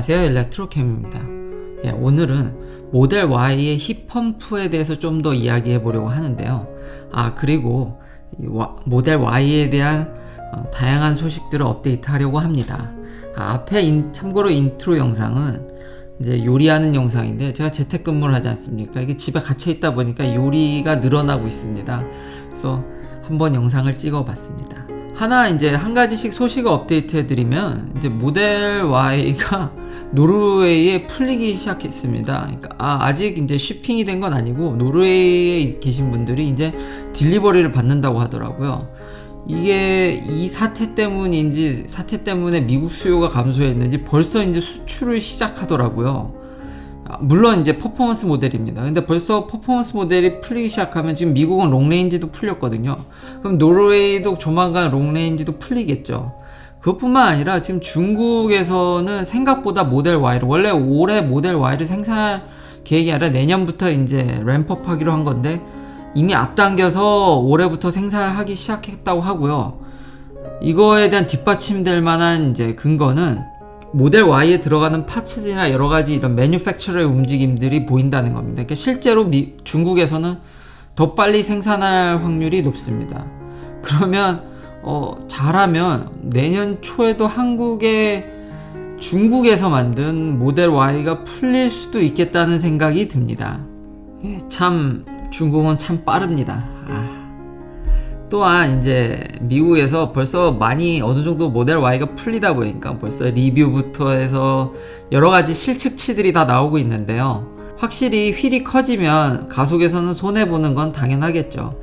안녕하세요, 일렉트로캠입니다. 오늘은 모델 Y의 힙펌프에 대해서 좀 더 이야기해 보려고 하는데요. 그리고 모델 Y에 대한 다양한 소식들을 업데이트하려고 합니다. 참고로 인트로 영상은 이제 요리하는 영상인데, 제가 재택근무를 하지 않습니까? 이게 집에 갇혀 있다 보니까 요리가 늘어나고 있습니다. 그래서 한번 영상을 찍어 봤습니다. 한 가지씩 소식을 업데이트 해드리면, 이제 모델 Y가 노르웨이에 풀리기 시작했습니다. 그러니까 아직 이제 쉬핑이 된 건 아니고, 노르웨이에 계신 분들이 이제 딜리버리를 받는다고 하더라고요. 이게 이 사태 때문에 미국 수요가 감소했는지 벌써 이제 수출을 시작하더라고요. 물론 이제 퍼포먼스 모델입니다. 근데 벌써 퍼포먼스 모델이 풀리기 시작하면, 지금 미국은 롱레인지도 풀렸거든요. 그럼 노르웨이도 조만간 롱레인지도 풀리겠죠. 그것뿐만 아니라 지금 중국에서는 생각보다 모델 Y를, 원래 올해 모델 Y를 생산할 계획이 아니라 내년부터 이제 램프업 하기로 한 건데, 이미 앞당겨서 올해부터 생산하기 시작했다고 하고요. 이거에 대한 뒷받침될 만한 이제 근거는 모델 Y에 들어가는 파츠나 여러 가지 이런 매뉴팩처러의 움직임들이 보인다는 겁니다. 그러니까 실제로 중국에서는 더 빨리 생산할 확률이 높습니다. 그러면 잘하면 내년 초에도 중국에서 만든 모델 Y가 풀릴 수도 있겠다는 생각이 듭니다. 중국은 참 빠릅니다. 또한 이제 미국에서 벌써 많이 어느 정도 모델 Y가 풀리다 보니까 벌써 리뷰부터 해서 여러 가지 실측치들이 다 나오고 있는데요. 확실히 휠이 커지면 가속에서는 손해보는 건 당연하겠죠.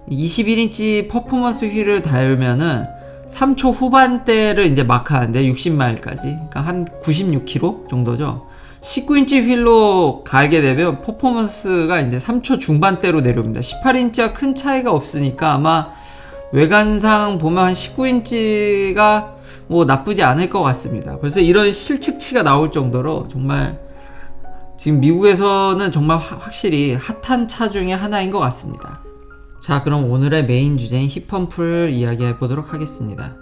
21인치 퍼포먼스 휠을 달면은 3초 후반대를 이제 마크하는데, 60마일까지. 그러니까 한 96km 정도죠. 19인치 휠로 갈게 되면 퍼포먼스가 이제 3초 중반대로 내려옵니다. 18인치와 큰 차이가 없으니까 아마 외관상 보면 한 19인치가 뭐 나쁘지 않을 것 같습니다. 벌써 이런 실측치가 나올 정도로 정말 지금 미국에서는 정말 확실히 핫한 차 중에 하나인 것 같습니다. 자, 그럼 오늘의 메인 주제인 힙펌프를 이야기해 보도록 하겠습니다.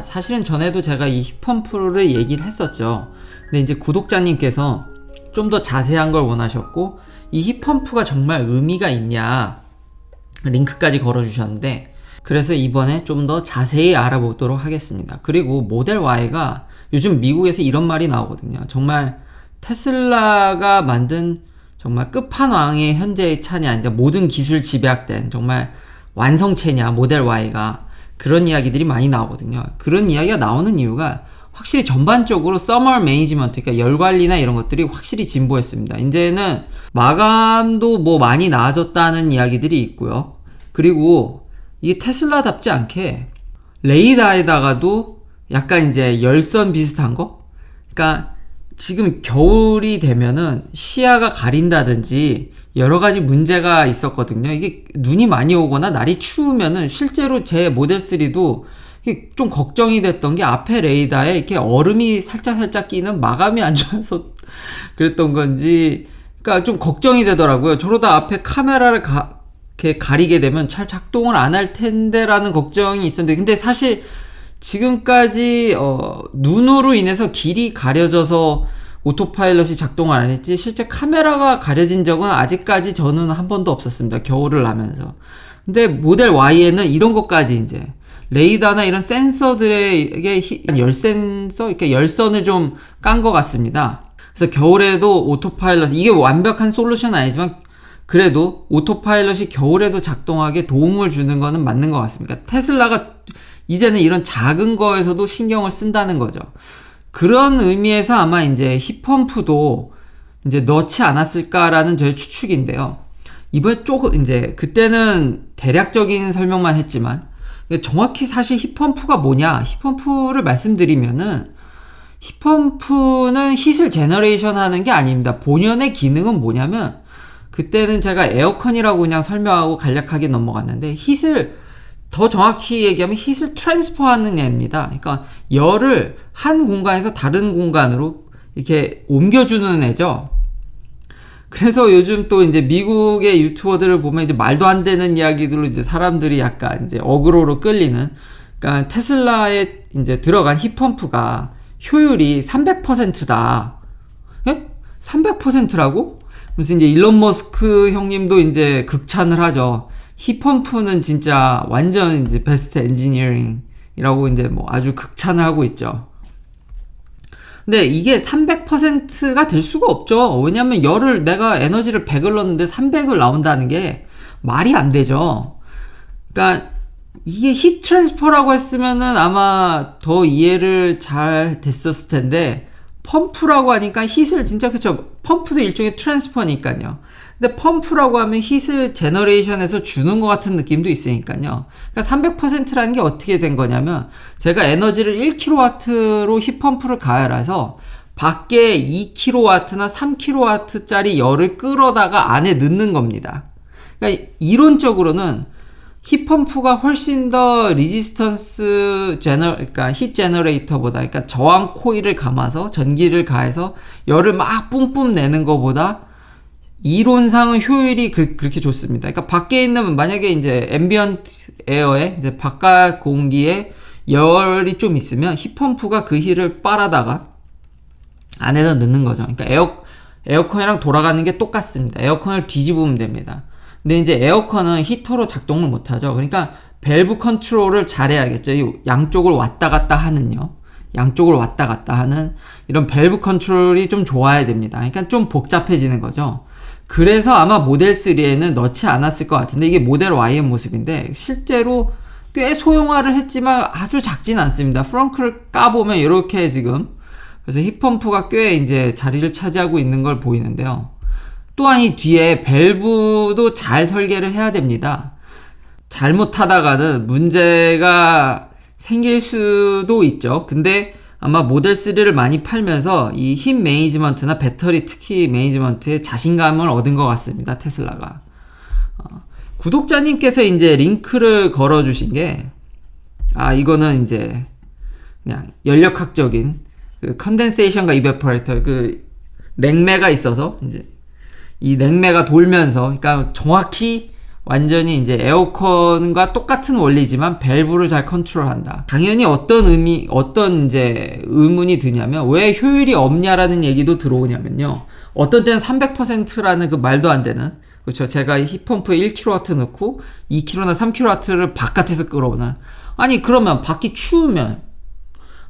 사실은 전에도 제가 이 힙펌프를 얘기를 했었죠. 근데 이제 구독자님께서 좀 더 자세한 걸 원하셨고, 이 힙펌프가 정말 의미가 있냐 링크까지 걸어주셨는데, 그래서 이번에 좀 더 자세히 알아보도록 하겠습니다. 그리고 모델 Y가 요즘 미국에서 이런 말이 나오거든요. 정말 테슬라가 만든 정말 끝판왕의 현재의 차냐, 이제 모든 기술 집약된 정말 완성체냐 모델 Y가, 그런 이야기들이 많이 나오거든요. 그런 이야기가 나오는 이유가 확실히 전반적으로 서머 매니지먼트, 그러니까 열 관리나 이런 것들이 확실히 진보했습니다. 이제는 마감도 뭐 많이 나아졌다는 이야기들이 있고요. 그리고 이게 테슬라답지 않게 레이더에다가도 약간 이제 열선 비슷한 거? 그러니까 지금 겨울이 되면은 시야가 가린다든지 여러 가지 문제가 있었거든요. 이게 눈이 많이 오거나 날이 추우면은, 실제로 제 모델 3도 좀 걱정이 됐던 게, 앞에 레이더에 이렇게 얼음이 살짝 끼는 마감이 안 좋아서 그랬던 건지, 그러니까 좀 걱정이 되더라고요. 저러다 앞에 카메라를 이렇게 가리게 되면 잘 작동을 안 할 텐데라는 걱정이 있었는데, 근데 사실 지금까지 눈으로 인해서 길이 가려져서 오토파일럿이 작동을 안 했지, 실제 카메라가 가려진 적은 아직까지 저는 한 번도 없었습니다. 겨울을 나면서. 근데 모델 Y에는 이런 것까지 이제 레이더나 이런 센서들에게 열 센서, 이렇게 열선을 좀 깐 것 같습니다. 그래서 겨울에도 오토파일럿, 이게 완벽한 솔루션은 아니지만 그래도 오토파일럿이 겨울에도 작동하게 도움을 주는 거는 맞는 것 같습니다. 테슬라가 이제는 이런 작은 거에서도 신경을 쓴다는 거죠. 그런 의미에서 아마 이제 힙펌프도 이제 넣지 않았을까라는 저의 추측인데요. 이번에 이제 그때는 대략적인 설명만 했지만, 정확히 사실 힙펌프가 뭐냐, 힙펌프를 말씀드리면은, 힙펌프는 힛을 제너레이션 하는 게 아닙니다. 본연의 기능은 뭐냐면, 그때는 제가 에어컨이라고 그냥 설명하고 간략하게 넘어갔는데, 더 정확히 얘기하면 힛을 트랜스퍼하는 애입니다. 그러니까 열을 한 공간에서 다른 공간으로 이렇게 옮겨주는 애죠. 그래서 요즘 또 이제 미국의 유튜버들을 보면 이제 말도 안 되는 이야기들로 이제 사람들이 약간 이제 어그로로 끌리는, 그러니까 테슬라에 이제 들어간 힙펌프가 효율이 300%다. 예? 300%라고? 그래서 이제 일론 머스크 형님도 이제 극찬을 하죠. 힙펌프는 진짜 완전 이제 베스트 엔지니어링이라고 이제 뭐 아주 극찬을 하고 있죠. 근데 이게 300%가 될 수가 없죠. 왜냐면 내가 에너지를 100을 넣었는데 300을 나온다는 게 말이 안 되죠. 그러니까 이게 힙 트랜스퍼라고 했으면은 아마 더 이해를 잘 됐었을 텐데, 펌프라고 하니까 힛을 진짜, 그쵸, 펌프도 일종의 트랜스퍼니까요. 근데 펌프라고 하면 힛을 제너레이션에서 주는 것 같은 느낌도 있으니까요. 그러니까 300%라는 게 어떻게 된 거냐면, 제가 에너지를 1kW로 힙 펌프를 가열해서 밖에 2kW나 3kW짜리 열을 끌어다가 안에 넣는 겁니다. 그러니까 이론적으로는 힙펌프가 훨씬 더 그러니까 힛 제너레이터보다, 그러니까 저항 코일을 감아서 전기를 가해서 열을 막 뿜뿜 내는 것보다 이론상은 효율이 그렇게 좋습니다. 그러니까 밖에 있는, 만약에 이제 앰비언트 에어에, 이제 바깥 공기에 열이 좀 있으면 힙펌프가 그 힐을 빨아다가 안에다 넣는 거죠. 그러니까 에어컨이랑 돌아가는 게 똑같습니다. 에어컨을 뒤집으면 됩니다. 근데 이제 에어컨은 히터로 작동을 못하죠. 그러니까 밸브 컨트롤을 잘해야겠죠. 양쪽을 왔다 갔다 하는요. 양쪽을 왔다 갔다 하는 이런 밸브 컨트롤이 좀 좋아야 됩니다. 그러니까 좀 복잡해지는 거죠. 그래서 아마 모델 3에는 넣지 않았을 것 같은데, 이게 모델 Y의 모습인데 실제로 꽤 소형화를 했지만 아주 작진 않습니다. 프렁크를 까보면 이렇게 지금, 그래서 힙펌프가 꽤 이제 자리를 차지하고 있는 걸 보이는데요. 또한 이 뒤에 밸브도 잘 설계를 해야 됩니다. 잘못하다가는 문제가 생길 수도 있죠. 근데 아마 모델 3를 많이 팔면서 이 힘 매니지먼트나 배터리 특히 매니지먼트에 자신감을 얻은 것 같습니다. 테슬라가. 구독자님께서 이제 링크를 걸어주신 게, 이거는 이제 그냥 연력학적인 그 컨덴세이션과 이베퍼레이터, 그 냉매가 있어서 이제 이 냉매가 돌면서, 그러니까 정확히 완전히 이제 에어컨과 똑같은 원리지만 밸브를 잘 컨트롤한다. 당연히 어떤 이제 의문이 드냐면, 왜 효율이 없냐라는 얘기도 들어오냐면요. 어떤 때는 300%라는 그 말도 안 되는, 그렇죠. 제가 힙펌프에 1kW 넣고 2kW나 3kW를 바깥에서 끌어오나. 아니, 그러면 밖이 추우면,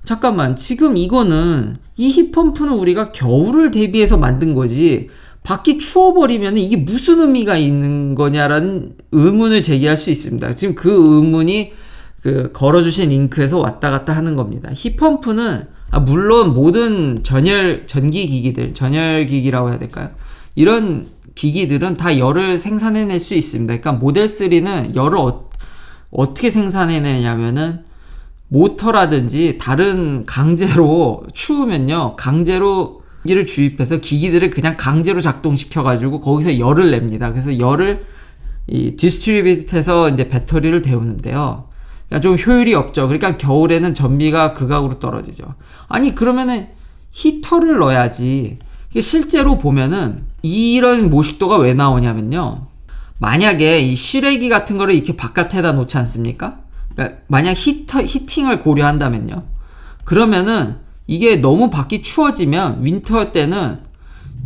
잠깐만, 지금 이거는, 이 힙펌프는 우리가 겨울을 대비해서 만든 거지, 밖이 추워버리면 이게 무슨 의미가 있는 거냐라는 의문을 제기할 수 있습니다. 지금 그 의문이 그 걸어주신 링크에서 왔다 갔다 하는 겁니다. 힙펌프는 물론 모든 전열기기라고 해야 될까요? 이런 기기들은 다 열을 생산해낼 수 있습니다. 그러니까 모델 3는 열을 어떻게 생산해내냐면은 모터라든지 다른 강제로, 추우면요, 강제로 기기를 주입해서 기기들을 그냥 강제로 작동시켜가지고 거기서 열을 냅니다. 그래서 열을 디스트리뷰트해서 이제 배터리를 데우는데요. 그러니까 좀 효율이 없죠. 그러니까 겨울에는 전비가 극악으로 떨어지죠. 아니, 그러면은 히터를 넣어야지. 이게 실제로 보면은 이런 모식도가 왜 나오냐면요. 만약에 이 실외기 같은 거를 이렇게 바깥에다 놓지 않습니까? 그러니까 만약 히팅을 고려한다면요. 그러면은 이게 너무 밖이 추워지면 윈터 때는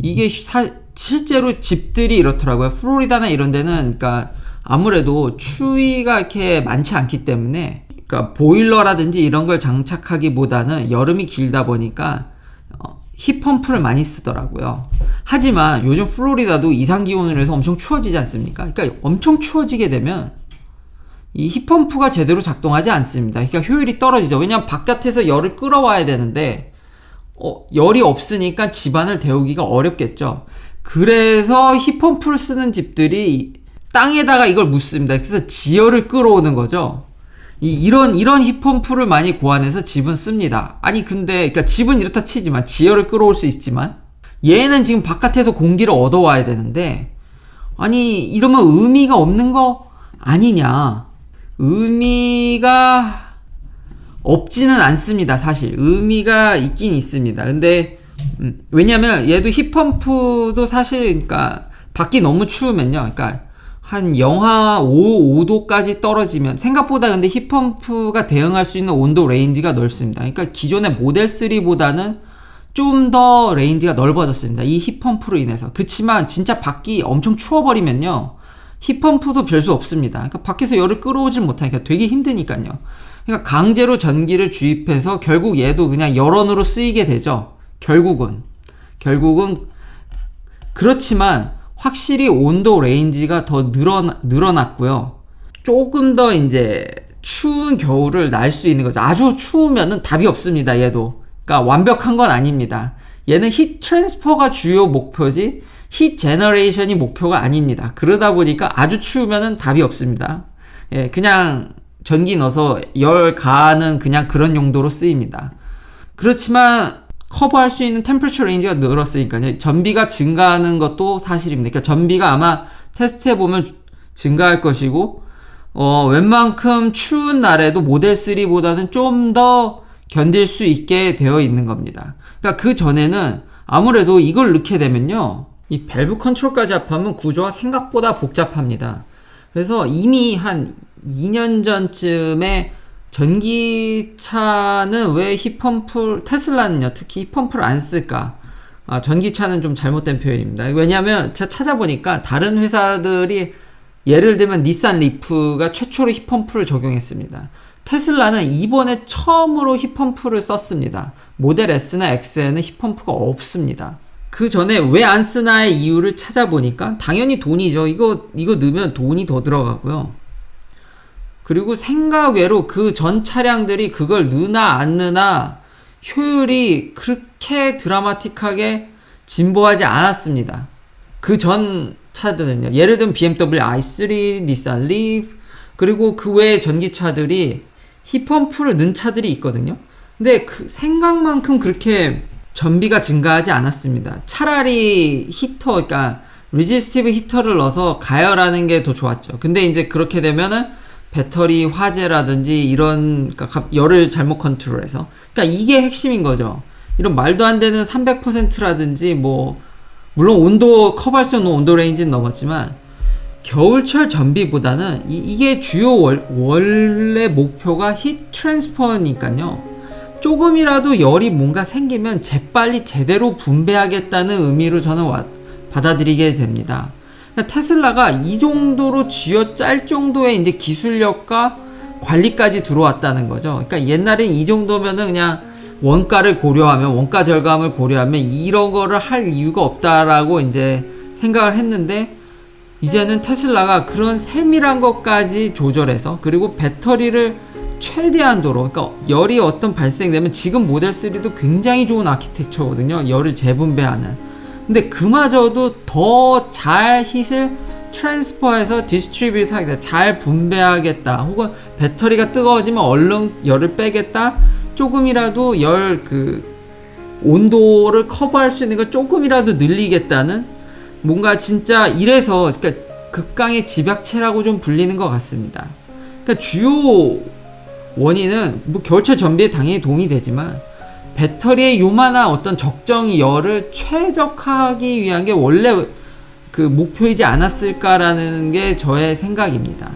이게 실제로 집들이 이렇더라고요. 플로리다나 이런 데는, 그러니까 아무래도 추위가 이렇게 많지 않기 때문에, 그러니까 보일러라든지 이런 걸 장착하기보다는 여름이 길다 보니까 힙펌프를 많이 쓰더라고요. 하지만 요즘 플로리다도 이상기온으로 해서 엄청 추워지지 않습니까? 그러니까 엄청 추워지게 되면 이 힙펌프가 제대로 작동하지 않습니다. 그러니까 효율이 떨어지죠. 왜냐하면 바깥에서 열을 끌어와야 되는데 열이 없으니까 집안을 데우기가 어렵겠죠. 그래서 힙펌프를 쓰는 집들이 땅에다가 이걸 묻습니다. 그래서 지열을 끌어오는 거죠. 이런 힙펌프를 많이 고안해서 집은 씁니다. 아니 근데, 그러니까 집은 이렇다 치지만 지열을 끌어올 수 있지만 얘는 지금 바깥에서 공기를 얻어와야 되는데, 아니 이러면 의미가 없는 거 아니냐. 의미가 없지는 않습니다. 사실 의미가 있긴 있습니다. 근데 왜냐면 얘도 힙펌프도 사실, 그러니까 밖이 너무 추우면요, 그러니까 한 영하 5도까지 떨어지면, 생각보다 근데 힙펌프가 대응할 수 있는 온도 레인지가 넓습니다. 그러니까 기존의 모델 3보다는 좀 더 레인지가 넓어졌습니다. 이 힙펌프로 인해서. 그치만 진짜 밖이 엄청 추워버리면요, 힙펌프도 별 수 없습니다. 그러니까 밖에서 열을 끌어오질 못하니까 되게 힘드니까요. 그러니까 강제로 전기를 주입해서 결국 얘도 그냥 열원으로 쓰이게 되죠. 결국은 그렇지만 확실히 온도 레인지가 더 늘어났고요. 조금 더 이제 추운 겨울을 날 수 있는 거죠. 아주 추우면은 답이 없습니다. 얘도. 그러니까 완벽한 건 아닙니다. 얘는 힛 트랜스퍼가 주요 목표지 힛 제너레이션이 목표가 아닙니다. 그러다 보니까 아주 추우면은 답이 없습니다. 예, 그냥 전기 넣어서 열 가하는 그냥 그런 용도로 쓰입니다. 그렇지만 커버할 수 있는 템퍼처 레인지가 늘었으니까요. 전비가 증가하는 것도 사실입니다. 그러니까 전비가 아마 테스트해보면 증가할 것이고, 웬만큼 추운 날에도 모델 3보다는 좀 더 견딜 수 있게 되어 있는 겁니다. 그러니까 그 전에는 아무래도 이걸 넣게 되면요, 이 밸브 컨트롤까지 합하면 구조가 생각보다 복잡합니다. 그래서 이미 한 2년 전쯤에 전기차는 왜 힙펌프, 테슬라는요, 특히 힙펌프를 안 쓸까? 전기차는 좀 잘못된 표현입니다. 왜냐면 제가 찾아보니까 다른 회사들이, 예를 들면 닛산 리프가 최초로 힙펌프를 적용했습니다. 테슬라는 이번에 처음으로 힙펌프를 썼습니다. 모델 S나 X에는 힙펌프가 없습니다. 그 전에 왜 안 쓰나의 이유를 찾아보니까 당연히 돈이죠. 이거 넣으면 돈이 더 들어가고요. 그리고 생각 외로 그 전 차량들이 그걸 넣으나 안 넣으나 효율이 그렇게 드라마틱하게 진보하지 않았습니다. 그 전 차들은요. 예를 들면 BMW i3, 닛산 리프, 그리고 그 외의 전기차들이 힙펌프를 넣은 차들이 있거든요. 근데 그 생각만큼 그렇게 전비가 증가하지 않았습니다. 차라리 히터, 그러니까 리지스티브 히터를 넣어서 가열하는 게 더 좋았죠. 근데 이제 그렇게 되면은 배터리 화재라든지 이런, 그러니까 열을 잘못 컨트롤해서, 그러니까 이게 핵심인 거죠. 이런 말도 안 되는 300%라든지 뭐 물론 온도 커버할 수 있는 온도 레인지는 넘었지만 겨울철 전비보다는 이게 주요 원래 목표가 힛 트랜스퍼니까요. 조금이라도 열이 뭔가 생기면 재빨리 제대로 분배하겠다는 의미로 저는 받아들이게 됩니다. 테슬라가 이 정도로 쥐어짤 정도의 이제 기술력과 관리까지 들어왔다는 거죠. 그러니까 옛날엔 이 정도면은 그냥 원가를 고려하면, 원가 절감을 고려하면 이런 거를 할 이유가 없다라고 이제 생각을 했는데, 이제는 테슬라가 그런 세밀한 것까지 조절해서, 그리고 배터리를 최대한도로, 그러니까 열이 어떤 발생되면, 지금 모델 3도 굉장히 좋은 아키텍처거든요. 열을 재분배하는. 근데 그마저도 더 잘 힛을 트랜스퍼해서 디스트리뷰트 하겠다, 잘 분배하겠다, 혹은 배터리가 뜨거워지면 얼른 열을 빼겠다, 조금이라도 온도를 커버할 수 있는 걸 조금이라도 늘리겠다는, 뭔가 진짜 이래서, 그러니까 극강의 집약체라고 좀 불리는 것 같습니다. 그러니까 주요 원인은 뭐 겨울철 전비에 당연히 도움이 되지만, 배터리의 요만한 어떤 적정 열을 최적화하기 위한 게 원래 그 목표이지 않았을까라는 게 저의 생각입니다.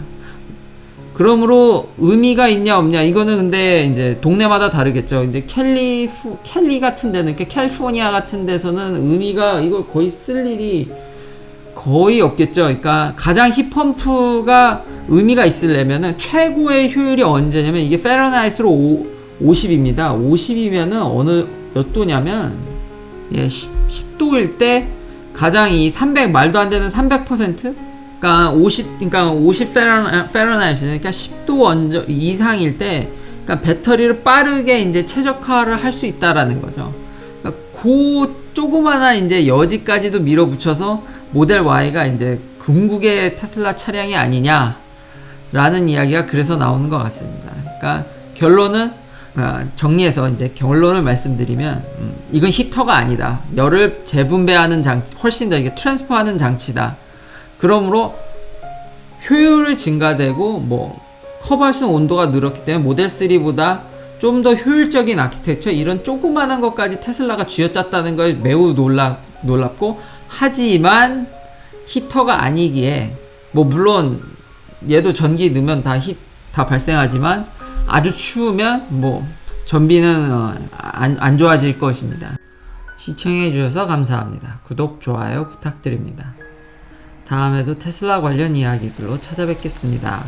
그러므로 의미가 있냐 없냐, 이거는 근데 이제 동네마다 다르겠죠. 이제 캘리 같은 데는, 캘리포니아 같은 데서는 의미가, 이걸 거의 쓸 일이 거의 없겠죠. 그러니까 가장 힙펌프가 의미가 있으려면은 최고의 효율이 언제냐면, 이게 페런하이트로 50입니다. 50이면은 어느 몇 도냐면, 10도일 때 가장 이 300, 말도 안 되는 300%? 그러니까 50 페런하이트, 그러니까 10도 이상일 때, 그러니까 배터리를 빠르게 이제 최적화를 할 수 있다라는 거죠. 그러니까 그 조그마한 이제 여지까지도 밀어붙여서 모델 Y가 이제 궁극의 테슬라 차량이 아니냐라는 이야기가 그래서 나오는 것 같습니다. 그러니까 결론은, 정리해서 이제 결론을 말씀드리면, 이건 히터가 아니다. 열을 재분배하는 장치, 훨씬 더 이게 트랜스퍼하는 장치다. 그러므로 효율이 증가되고 뭐 커버할 수 있는 온도가 늘었기 때문에 모델 3보다 좀 더 효율적인 아키텍처, 이런 조그만한 것까지 테슬라가 쥐어짰다는 거에 매우 놀랍고, 하지만 히터가 아니기에, 뭐 물론 얘도 전기 넣으면 다 발생하지만 아주 추우면 뭐 전비는 안 좋아질 것입니다. 시청해주셔서 감사합니다. 구독, 좋아요 부탁드립니다. 다음에도 테슬라 관련 이야기들로 찾아뵙겠습니다.